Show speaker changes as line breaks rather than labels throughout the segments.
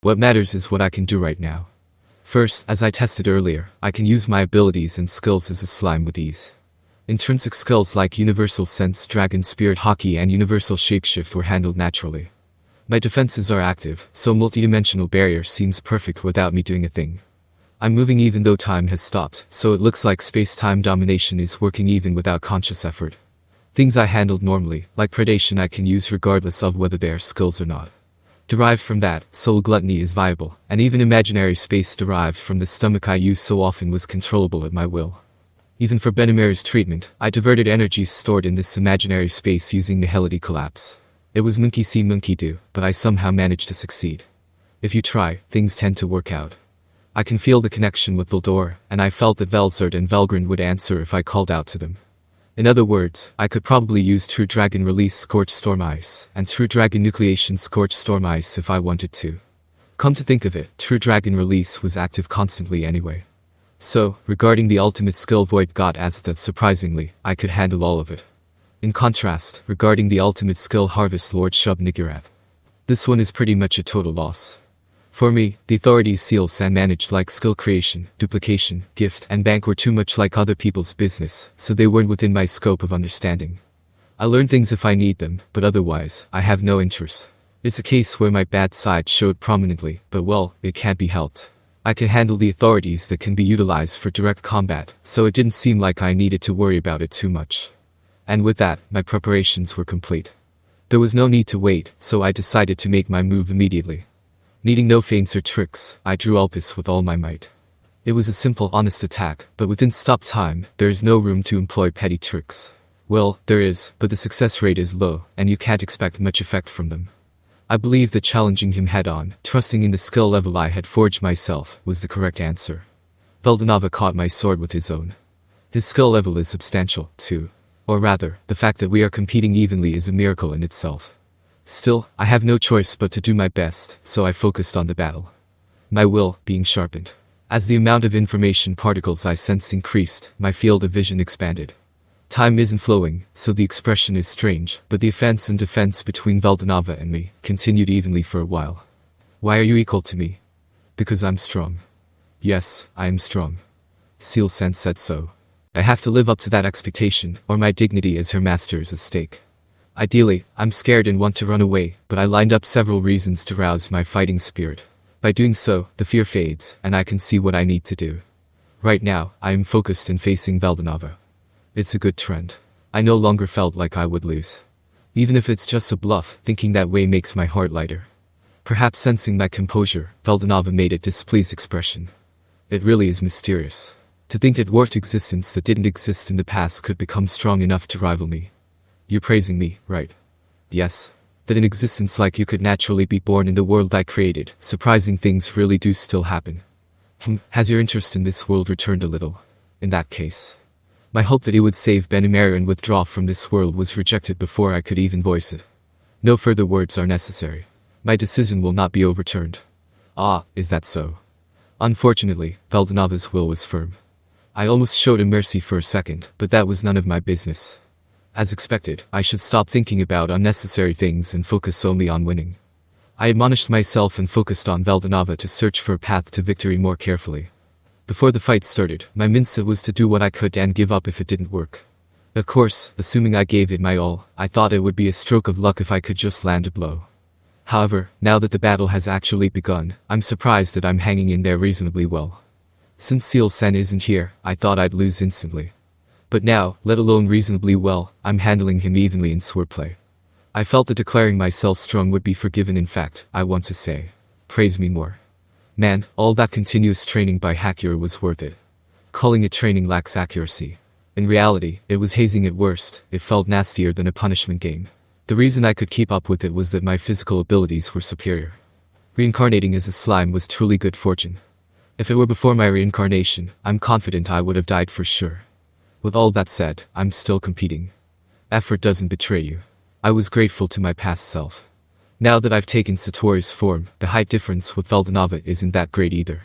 What matters is what I can do right now. First, as I tested earlier, I can use my abilities and skills as a slime with ease. Intrinsic skills like Universal Sense, Dragon Spirit Hockey and Universal Shapeshift were handled naturally. My defenses are active, so multidimensional barrier seems perfect without me doing a thing. I'm moving even though time has stopped, so it looks like space-time domination is working even without conscious effort. Things I handled normally, like predation, I can use regardless of whether they are skills or not. Derived from that, soul gluttony is viable, and even imaginary space derived from the stomach I used so often was controllable at my will. Even for Benimaru's treatment, I diverted energies stored in this imaginary space using Nihility Collapse. It was monkey see monkey do, but I somehow managed to succeed. If you try, things tend to work out. I can feel the connection with Veldor, and I felt that Velzard and Velgrin would answer if I called out to them. In other words, I could probably use True Dragon Release Scorched Storm Ice, and True Dragon Nucleation Scorched Storm Ice if I wanted to. Come to think of it, True Dragon Release was active constantly anyway. So, regarding the ultimate skill Void God Azatha, surprisingly, I could handle all of it. In contrast, regarding the ultimate skill Harvest Lord Shub Nigurath, this one is pretty much a total loss. For me, the authorities seals and managed like skill creation, duplication, gift, and bank were too much like other people's business, so they weren't within my scope of understanding. I learn things if I need them, but otherwise, I have no interest. It's a case where my bad side showed prominently, but well, it can't be helped. I can handle the authorities that can be utilized for direct combat, so it didn't seem like I needed to worry about it too much. And with that, my preparations were complete. There was no need to wait, so I decided to make my move immediately. Needing no feints or tricks, I drew Ulpus with all my might. It was a simple, honest attack, but within stop time, there is no room to employ petty tricks. Well, there is, but the success rate is low, and you can't expect much effect from them. I believe that challenging him head-on, trusting in the skill level I had forged myself, was the correct answer. Veldanava caught my sword with his own. His skill level is substantial, too. Or rather, the fact that we are competing evenly is a miracle in itself. Still, I have no choice but to do my best, so I focused on the battle. My will, being sharpened. As the amount of information particles I sensed increased, my field of vision expanded. Time isn't flowing, so the expression is strange, but the offense and defense between Veldanava and me continued evenly for a while. Why are you equal to me? Because I'm strong. Yes, I am strong. Seal-sen said so. I have to live up to that expectation, or my dignity as her master is at stake. Ideally, I'm scared and want to run away, but I lined up several reasons to rouse my fighting spirit. By doing so, the fear fades, and I can see what I need to do. Right now, I am focused in facing Veldanava. It's a good trend. I no longer felt like I would lose. Even if it's just a bluff, thinking that way makes my heart lighter. Perhaps sensing my composure, Veldanava made a displeased expression. It really is mysterious. To think that dwarfed existence that didn't exist in the past could become strong enough to rival me. You're praising me, right? Yes. That an existence like you could naturally be born in the world I created. Surprising things really do still happen. Has your interest in this world returned a little? In that case. My hope that he would save Benimaru and withdraw from this world was rejected before I could even voice it. No further words are necessary. My decision will not be overturned. Ah, is that so? Unfortunately, Veldanava's will was firm. I almost showed him mercy for a second, but that was none of my business. As expected, I should stop thinking about unnecessary things and focus only on winning. I admonished myself and focused on Veldanava to search for a path to victory more carefully. Before the fight started, my mindset was to do what I could and give up if it didn't work. Of course, assuming I gave it my all, I thought it would be a stroke of luck if I could just land a blow. However, now that the battle has actually begun, I'm surprised that I'm hanging in there reasonably well. Since Seal-sen isn't here, I thought I'd lose instantly. But now, let alone reasonably well, I'm handling him evenly in swordplay. I felt that declaring myself strong would be forgiven. In fact, I want to say, praise me more. Man, all that continuous training by Hakura was worth it. Calling it training lacks accuracy. In reality, it was hazing at worst. It felt nastier than a punishment game. The reason I could keep up with it was that my physical abilities were superior. Reincarnating as a slime was truly good fortune. If it were before my reincarnation, I'm confident I would have died for sure. With all that said, I'm still competing. Effort doesn't betray you. I was grateful to my past self. Now that I've taken Satoru's form, the height difference with Veldanava isn't that great either.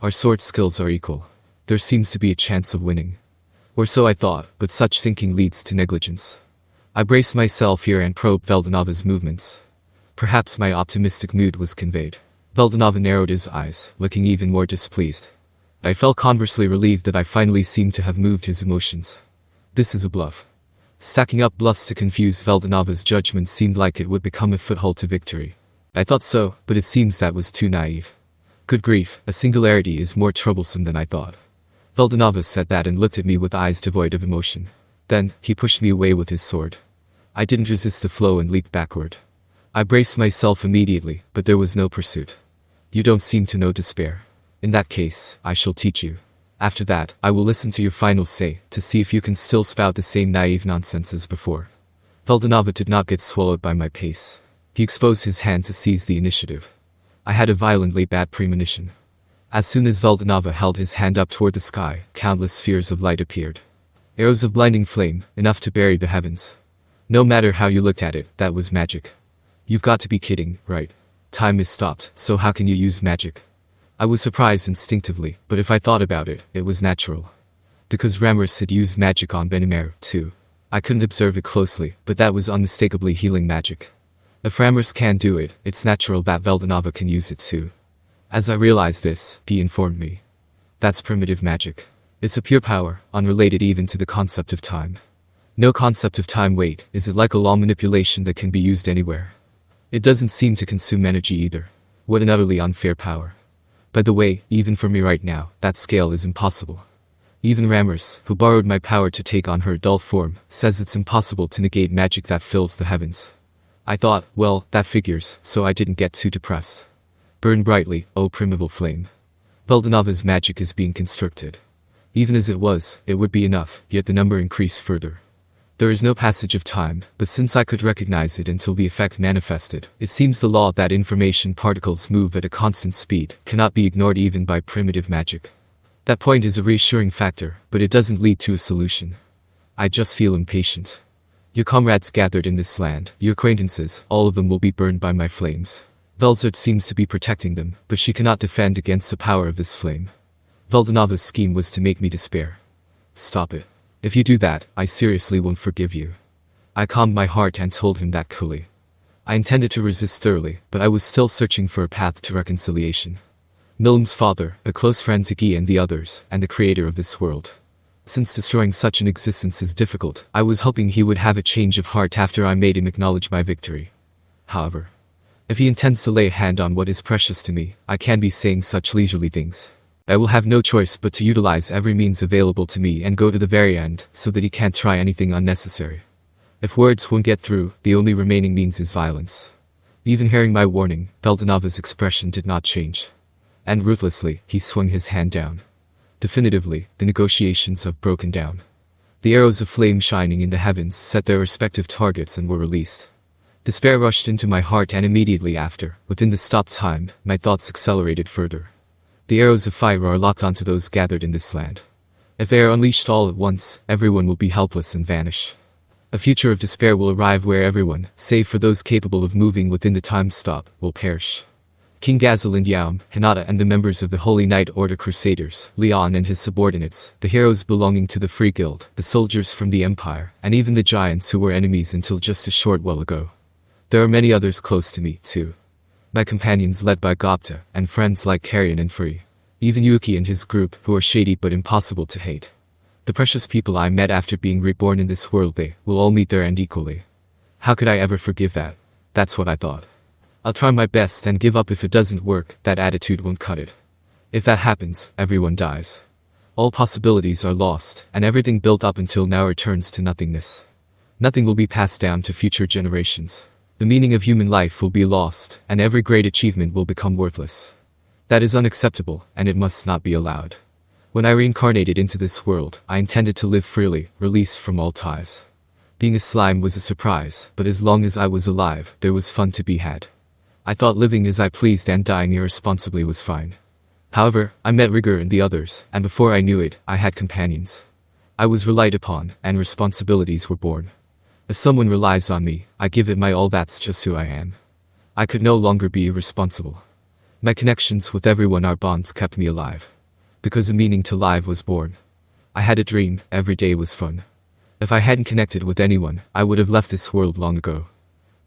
Our sword skills are equal. There seems to be a chance of winning. Or so I thought, but such thinking leads to negligence. I braced myself here and probed Veldanava's movements. Perhaps my optimistic mood was conveyed. Veldanava narrowed his eyes, looking even more displeased. I felt conversely relieved that I finally seemed to have moved his emotions. This is a bluff. Stacking up bluffs to confuse Veldanava's judgment seemed like it would become a foothold to victory. I thought so, but it seems that was too naive. Good grief, a singularity is more troublesome than I thought. Veldanava said that and looked at me with eyes devoid of emotion. Then, he pushed me away with his sword. I didn't resist the flow and leaped backward. I braced myself immediately, but there was no pursuit. You don't seem to know despair. In that case, I shall teach you. After that, I will listen to your final say, to see if you can still spout the same naive nonsense as before. Veldanava did not get swallowed by my pace. He exposed his hand to seize the initiative. I had a violently bad premonition. As soon as Veldanava held his hand up toward the sky, countless spheres of light appeared. Arrows of blinding flame, enough to bury the heavens. No matter how you looked at it, that was magic. You've got to be kidding, right? Time is stopped, so how can you use magic? I was surprised instinctively, but if I thought about it, it was natural. Because Rimuru had used magic on Rimuru, too. I couldn't observe it closely, but that was unmistakably healing magic. If Rimuru can do it, it's natural that Veldanava can use it too. As I realized this, he informed me. That's primitive magic. It's a pure power, unrelated even to the concept of time. No concept of time. Wait, is it like a law manipulation that can be used anywhere? It doesn't seem to consume energy either. What an utterly unfair power. By the way, even for me right now, that scale is impossible. Even Rimuru, who borrowed my power to take on her adult form, says it's impossible to negate magic that fills the heavens. I thought, well, that figures, so I didn't get too depressed. Burn brightly, O primeval flame. Veldanava's magic is being constructed. Even as it was, it would be enough, yet the number increased further. There is no passage of time, but since I could recognize it until the effect manifested, it seems the law that information particles move at a constant speed cannot be ignored even by primitive magic. That point is a reassuring factor, but it doesn't lead to a solution. I just feel impatient. Your comrades gathered in this land, your acquaintances, all of them will be burned by my flames. Velzard seems to be protecting them, but she cannot defend against the power of this flame. Veldanava's scheme was to make me despair. Stop it. If you do that, I seriously won't forgive you. I calmed my heart and told him that coolly. I intended to resist thoroughly, but I was still searching for a path to reconciliation. Millam's father, a close friend to Guy and the others, and the creator of this world. Since destroying such an existence is difficult, I was hoping he would have a change of heart after I made him acknowledge my victory. However, if he intends to lay a hand on what is precious to me, I can't be saying such leisurely things. I will have no choice but to utilize every means available to me and go to the very end, so that he can't try anything unnecessary. If words won't get through, the only remaining means is violence. Even hearing my warning, Veldanava's expression did not change. And ruthlessly, he swung his hand down. Definitively, the negotiations have broken down. The arrows of flame shining in the heavens set their respective targets and were released. Despair rushed into my heart, and immediately after, within the stopped time, my thoughts accelerated further. The arrows of fire are locked onto those gathered in this land. If they are unleashed all at once, everyone will be helpless and vanish. A future of despair will arrive where everyone, save for those capable of moving within the time stop, will perish. King Gazel and Yaum, Hinata and the members of the Holy Knight Order Crusaders, Leon and his subordinates, the heroes belonging to the Free Guild, the soldiers from the Empire, and even the giants who were enemies until just a short while ago. There are many others close to me, too. My companions led by Gopta, and friends like Carrion and Free. Even Yuki and his group, who are shady but impossible to hate. The precious people I met after being reborn in this world, they will all meet their end equally. How could I ever forgive that? That's what I thought. I'll try my best and give up if it doesn't work. That attitude won't cut it. If that happens, everyone dies. All possibilities are lost, and everything built up until now returns to nothingness. Nothing will be passed down to future generations. The meaning of human life will be lost, and every great achievement will become worthless. That is unacceptable, and it must not be allowed. When I reincarnated into this world, I intended to live freely, released from all ties. Being a slime was a surprise, but as long as I was alive, there was fun to be had. I thought living as I pleased and dying irresponsibly was fine. However, I met Rigor and the others, and before I knew it, I had companions. I was relied upon, and responsibilities were born. If someone relies on me, I give it my all. That's just who I am. I could no longer be irresponsible. My connections with everyone, our bonds kept me alive. Because a meaning to life was born. I had a dream, every day was fun. If I hadn't connected with anyone, I would have left this world long ago.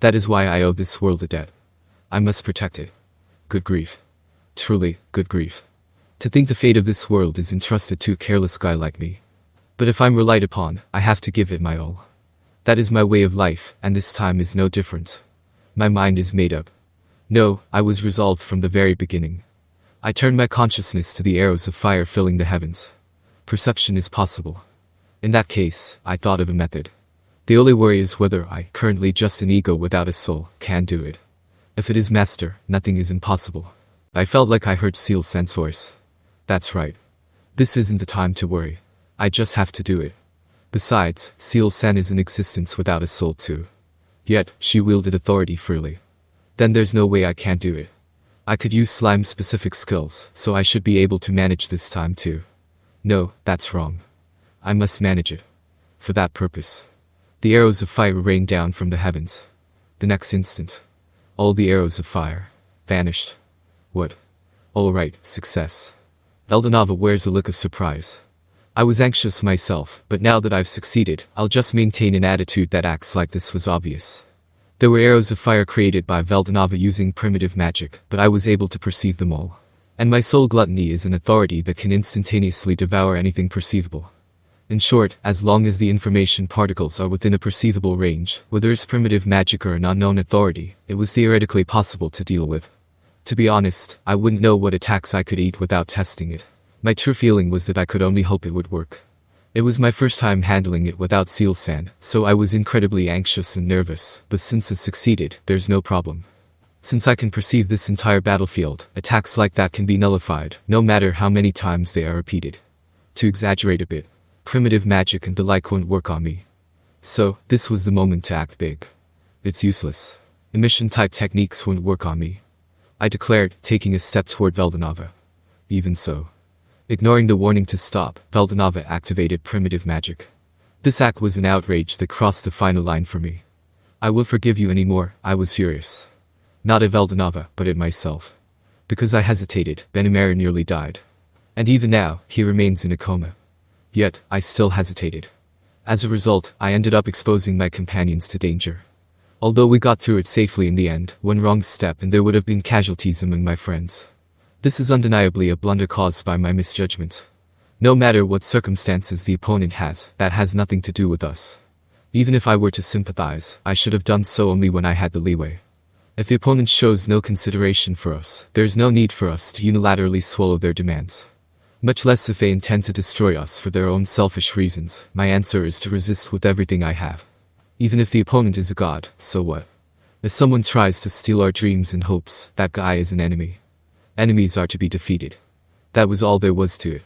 That is why I owe this world a debt. I must protect it. Good grief. Truly, good grief. To think the fate of this world is entrusted to a careless guy like me. But if I'm relied upon, I have to give it my all. That is my way of life, and this time is no different. My mind is made up. No, I was resolved from the very beginning. I turned my consciousness to the arrows of fire filling the heavens. Perception is possible. In that case, I thought of a method. The only worry is whether I, currently just an ego without a soul, can do it. If it is master, nothing is impossible. I felt like I heard Seal Sen's voice. That's right. This isn't the time to worry. I just have to do it. Besides, Seal Sen is in existence without a soul too. Yet, she wielded authority freely. Then there's no way I can't do it. I could use slime-specific skills, so I should be able to manage this time too. No, that's wrong. I must manage it. For that purpose. The arrows of fire rained down from the heavens. The next instant, all the arrows of fire vanished. What? All right, success. Veldanava wears a look of surprise. I was anxious myself, but now that I've succeeded, I'll just maintain an attitude that acts like this was obvious. There were arrows of fire created by Veldanava using primitive magic, but I was able to perceive them all. And my soul gluttony is an authority that can instantaneously devour anything perceivable. In short, as long as the information particles are within a perceivable range, whether it's primitive magic or an unknown authority, it was theoretically possible to deal with. To be honest, I wouldn't know what attacks I could eat without testing it. My true feeling was that I could only hope it would work. It was my first time handling it without Seal Sen, so I was incredibly anxious and nervous, but since it succeeded, there's no problem. Since I can perceive this entire battlefield, attacks like that can be nullified, no matter how many times they are repeated. To exaggerate a bit, primitive magic and the like won't work on me. So, this was the moment to act big. It's useless. Emission-type techniques won't work on me, I declared, taking a step toward Veldanava. Even so. Ignoring the warning to stop, Veldanava activated primitive magic. This act was an outrage that crossed the final line for me. I will forgive you anymore, I was furious. Not at Veldanava, but at myself. Because I hesitated, Benimaru nearly died. And even now, he remains in a coma. Yet, I still hesitated. As a result, I ended up exposing my companions to danger. Although we got through it safely in the end, one wrong step and there would have been casualties among my friends. This is undeniably a blunder caused by my misjudgment. No matter what circumstances the opponent has, that has nothing to do with us. Even if I were to sympathize, I should have done so only when I had the leeway. If the opponent shows no consideration for us, there is no need for us to unilaterally swallow their demands. Much less if they intend to destroy us for their own selfish reasons. My answer is to resist with everything I have. Even if the opponent is a god, so what? If someone tries to steal our dreams and hopes, that guy is an enemy. Enemies are to be defeated. That was all there was to it.